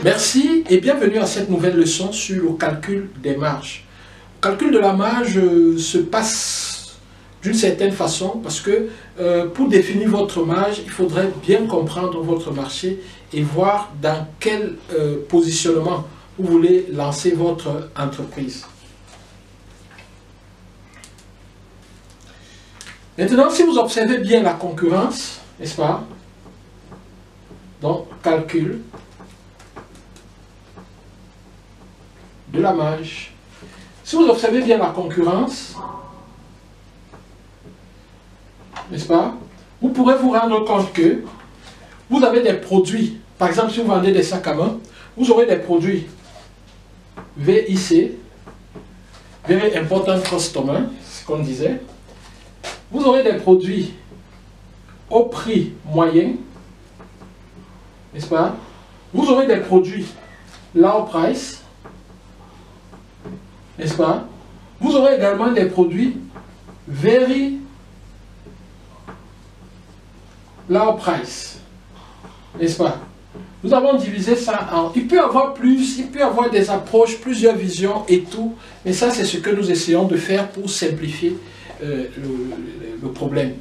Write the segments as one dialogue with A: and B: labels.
A: Merci et bienvenue à cette nouvelle leçon sur le calcul des marges. Le calcul de la marge se passe d'une certaine façon parce que pour définir votre marge, il faudrait bien comprendre votre marché et voir dans quel positionnement vous voulez lancer votre entreprise. Maintenant, si vous observez bien la concurrence, n'est-ce pas? Donc, calcul de la marge. Si vous observez bien la concurrence, n'est-ce pas? Vous pourrez vous rendre compte que vous avez des produits. Par exemple, si vous vendez des sacs à main, vous aurez des produits VIC, Very Important Customer, ce qu'on disait. Vous aurez des produits au prix moyen, n'est-ce pas? Vous aurez des produits low price, n'est-ce pas? Vous aurez également des produits very low price, n'est-ce pas? Nous avons divisé ça en... Il peut y avoir plus, il peut y avoir des approches, plusieurs visions et tout, mais ça c'est ce que nous essayons de faire pour simplifier le problème.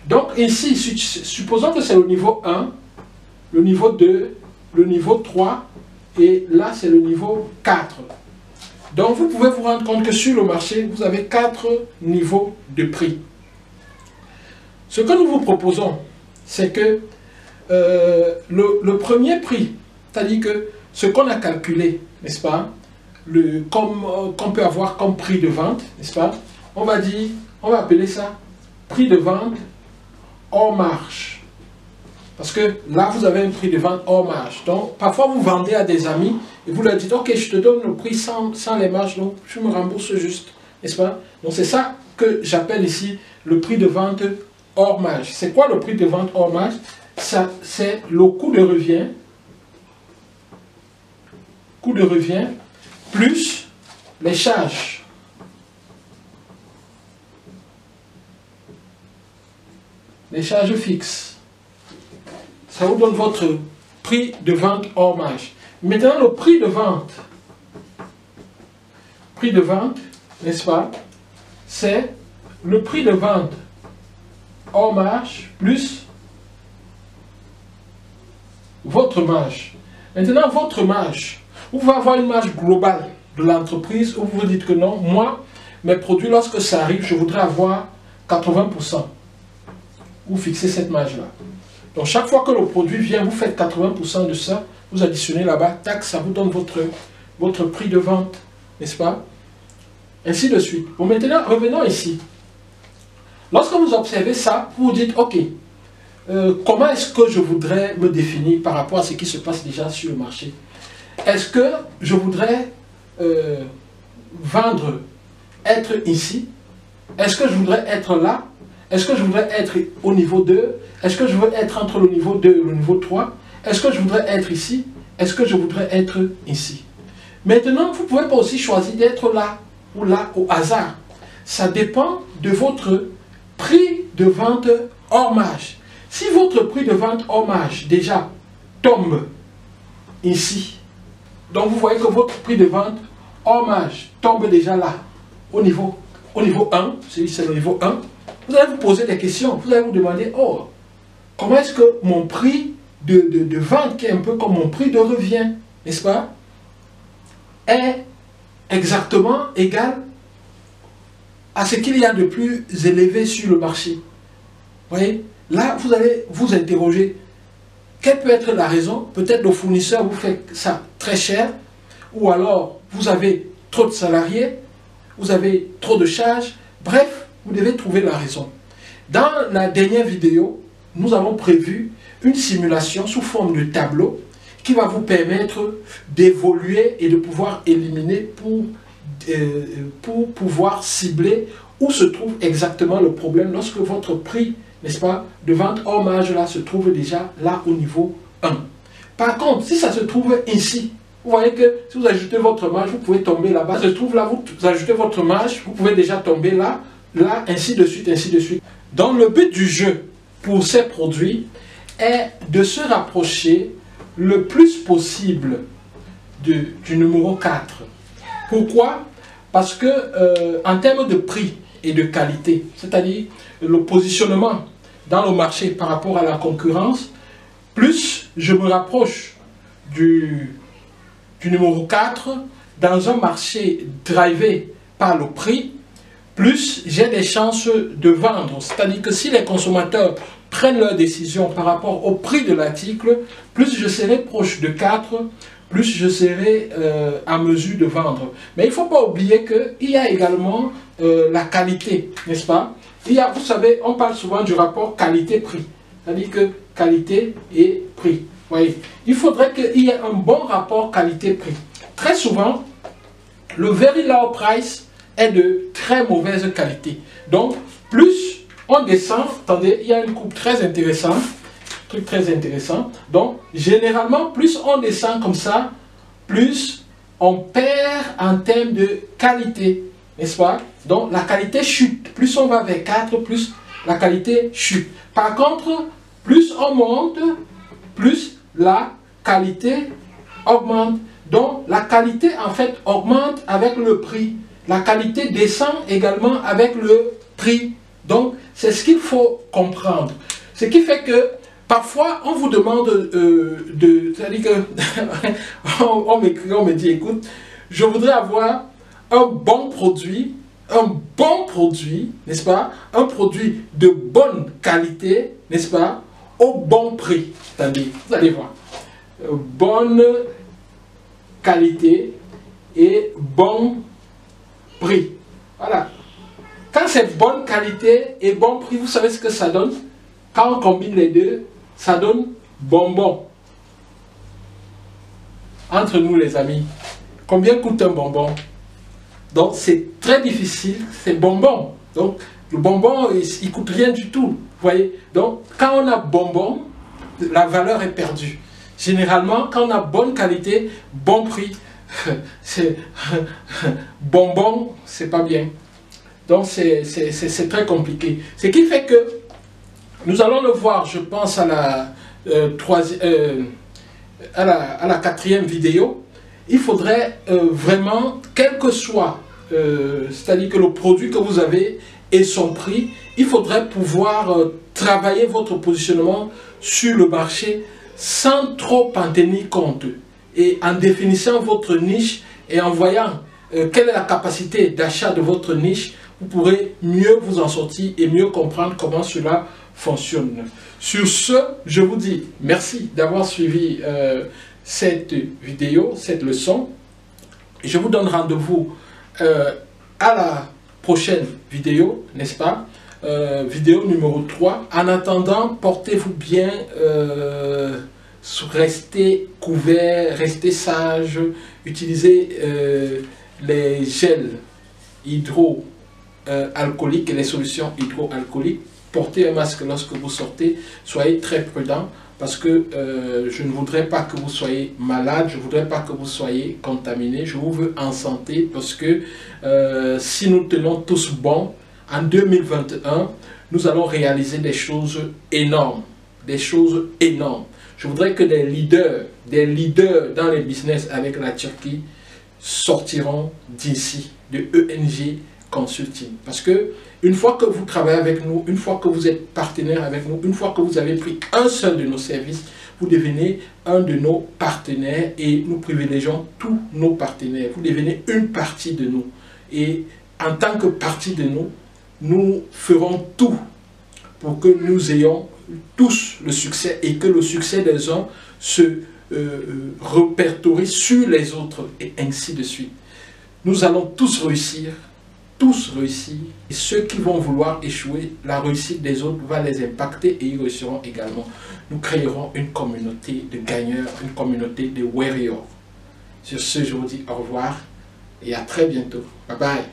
A: Donc ici, supposons que c'est le niveau 1, le niveau 2, le niveau 3, et là c'est le niveau 4. Donc vous pouvez vous rendre compte que sur le marché, vous avez 4 niveaux de prix. Ce que nous vous proposons, c'est que le premier prix, c'est-à-dire que ce qu'on a calculé, n'est-ce pas, qu'on peut avoir comme prix de vente, n'est-ce pas, on va appeler ça prix de vente hors marge. Parce que là, vous avez un prix de vente hors marge. Donc, parfois, vous vendez à des amis et vous leur dites, ok, je te donne le prix sans les marges, donc je me rembourse juste, n'est-ce pas? Donc, c'est ça que j'appelle ici le prix de vente hors marge. C'est quoi le prix de vente hors marge? C'est le coût de revient, plus les charges. Les charges fixes. Ça vous donne votre prix de vente hors marge. Maintenant, le prix de vente, n'est-ce pas, c'est le prix de vente hors marge plus votre marge. Maintenant, votre marge, vous pouvez avoir une marge globale de l'entreprise où vous vous dites que non, moi, mes produits, lorsque ça arrive, je voudrais avoir 80%. Vous fixez cette marge-là. Donc, chaque fois que le produit vient, vous faites 80% de ça, vous additionnez là-bas, tac, ça vous donne votre prix de vente, n'est-ce pas? Ainsi de suite. Bon, maintenant, revenons ici. Lorsque vous observez ça, vous vous dites, ok, comment est-ce que je voudrais me définir par rapport à ce qui se passe déjà sur le marché? Est-ce que je voudrais être ici? Est-ce que je voudrais être là? Est-ce que je voudrais être au niveau 2? Est-ce que je veux être entre le niveau 2 et le niveau 3? Est-ce que je voudrais être ici? Est-ce que je voudrais être ici? Maintenant, vous ne pouvez pas aussi choisir d'être là ou là au hasard. Ça dépend de votre prix de vente hors marge. Si votre prix de vente hors marge déjà tombe ici, donc vous voyez que votre prix de vente hors marge tombe déjà là, au niveau 1, c'est le niveau 1, vous allez vous poser des questions, vous allez vous demander, oh, comment est-ce que mon prix de vente, qui est un peu comme mon prix de revient, n'est-ce pas, est exactement égal à ce qu'il y a de plus élevé sur le marché. Vous voyez, là, vous allez vous interroger, quelle peut être la raison? Peut-être le fournisseur vous fait ça très cher, ou alors vous avez trop de salariés, vous avez trop de charges, bref, vous devez trouver la raison. Dans la dernière vidéo, nous avons prévu une simulation sous forme de tableau qui va vous permettre d'évoluer et de pouvoir éliminer pour pouvoir cibler où se trouve exactement le problème lorsque votre prix, n'est-ce pas, de vente hors marge là se trouve déjà là au niveau 1. Par contre, si ça se trouve ici, vous voyez que si vous ajoutez votre marge, vous pouvez tomber là-bas. Ça se trouve là, vous ajoutez votre marge, vous pouvez déjà tomber là, là, ainsi de suite, ainsi de suite. Donc le but du jeu pour ces produits est de se rapprocher le plus possible du numéro 4. Pourquoi? Parce que en termes de prix et de qualité, c'est-à-dire le positionnement dans le marché par rapport à la concurrence, plus je me rapproche du numéro 4 dans un marché drivé par le prix, plus j'ai des chances de vendre. C'est-à-dire que si les consommateurs prennent leurs décisions par rapport au prix de l'article, plus je serai proche de 4, plus je serai à mesure de vendre. Mais il ne faut pas oublier qu'il y a également la qualité, n'est-ce pas? Vous savez, on parle souvent du rapport qualité-prix. C'est-à-dire que qualité et prix. Voyez, il faudrait qu'il y ait un bon rapport qualité-prix. Très souvent, le very low price est de très mauvaise qualité. Donc, plus on descend, attendez, il y a une coupe très intéressante, truc très intéressant. Donc, généralement, plus on descend comme ça, plus on perd en termes de qualité, n'est-ce pas? Donc, la qualité chute. Plus on va vers 4, plus la qualité chute. Par contre, plus on monte, plus la qualité augmente. Donc, la qualité, en fait, augmente avec le prix. La qualité descend également avec le prix. Donc, c'est ce qu'il faut comprendre. Ce qui fait que, parfois, on vous demande c'est-à-dire que, on me dit, écoute, je voudrais avoir un bon produit, n'est-ce pas? Un produit de bonne qualité, n'est-ce pas? Au bon prix. C'est-à-dire, vous allez voir, bonne qualité et bon prix. Voilà. Quand c'est bonne qualité et bon prix, vous savez ce que ça donne? Quand on combine les deux, ça donne bonbon. Entre nous les amis, combien coûte un bonbon? Donc c'est très difficile, c'est bonbon. Donc le bonbon, il ne coûte rien du tout. Vous voyez? Donc quand on a bonbon, la valeur est perdue. Généralement, quand on a bonne qualité, bon prix, c'est bonbon, c'est pas bien. Donc c'est très compliqué. Ce qui fait que nous allons le voir, je pense, à la quatrième vidéo. Il faudrait vraiment, quel que soit, c'est-à-dire que le produit que vous avez et son prix, il faudrait pouvoir travailler votre positionnement sur le marché sans trop en tenir compte. Et en définissant votre niche et en voyant quelle est la capacité d'achat de votre niche, vous pourrez mieux vous en sortir et mieux comprendre comment cela fonctionne. Sur ce, je vous dis merci d'avoir suivi cette vidéo, cette leçon. Je vous donne rendez-vous à la prochaine vidéo, n'est-ce pas? Vidéo numéro 3. En attendant, portez-vous bien, restez couverts, restez sages, utilisez les gels hydroalcooliques et les solutions hydroalcooliques. Portez un masque lorsque vous sortez, soyez très prudents parce que je ne voudrais pas que vous soyez malade, je ne voudrais pas que vous soyez contaminé, je vous veux en santé parce que si nous tenons tous bon, en 2021, nous allons réaliser des choses énormes, Je voudrais que des leaders dans les business avec la Turquie sortiront d'ici, de ENG Consulting. Parce que une fois que vous travaillez avec nous, une fois que vous êtes partenaire avec nous, une fois que vous avez pris un seul de nos services, vous devenez un de nos partenaires et nous privilégions tous nos partenaires. Vous devenez une partie de nous. Et en tant que partie de nous, nous ferons tout pour que nous ayons tous le succès et que le succès des uns se répertorie sur les autres et ainsi de suite. Nous allons tous réussir, et ceux qui vont vouloir échouer, la réussite des autres va les impacter et ils réussiront également. Nous créerons une communauté de gagneurs, une communauté de warriors. Sur ce, je vous dis au revoir et à très bientôt. Bye bye.